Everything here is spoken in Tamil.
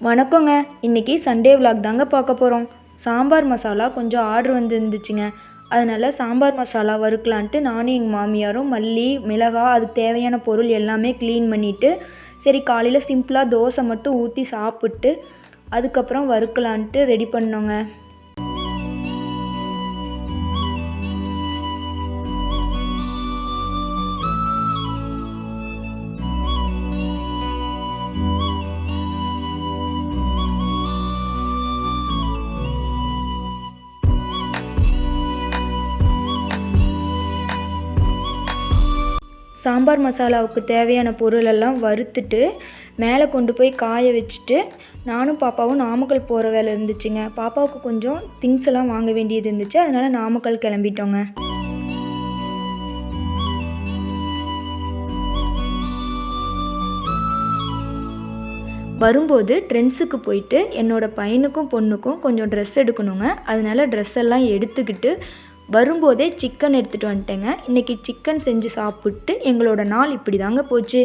வணக்கங்க. இன்றைக்கி சண்டே விலாக் தாங்க பார்க்க போகிறோம். சாம்பார் மசாலா கொஞ்சம் ஆர்டர் வந்துருந்துச்சுங்க. அதனால் சாம்பார் மசாலா வறுக்கலான்ட்டு நானும் எங்கள் மாமியாரும் மல்லி, மிளகாய், அதுக்கு தேவையான பொருள் எல்லாமே க்ளீன் பண்ணிவிட்டு, சரி காலையில் சிம்பிளாக தோசை மட்டும் ஊற்றி சாப்பிட்டு அதுக்கப்புறம் வறுக்கலான்ட்டு ரெடி பண்ணோங்க. சாம்பார் மசாலாவுக்கு தேவையான பொருளெல்லாம் வறுத்துட்டு மேலே கொண்டு போய் காய வச்சுட்டு நானும் பாப்பாவும் நாமக்கல் போகிற வேலை இருந்துச்சுங்க. பாப்பாவுக்கு கொஞ்சம் திங்ஸ் எல்லாம் வாங்க வேண்டியது இருந்துச்சு. அதனால் நாமக்கல் கிளம்பிட்டோங்க. வரும்போது ட்ரெண்ட்ஸுக்கு போயிட்டு என்னோடய பையனுக்கும் பொண்ணுக்கும் கொஞ்சம் ட்ரெஸ் எடுக்கணுங்க. அதனால் ட்ரெஸ் எல்லாம் எடுத்துக்கிட்டு வரும்போதே சிக்கன் எடுத்துகிட்டு வந்துட்டேங்க. இன்றைக்கி சிக்கன் செஞ்சு சாப்பிட்டு எங்களோட நாள் இப்படி தாங்க போச்சு.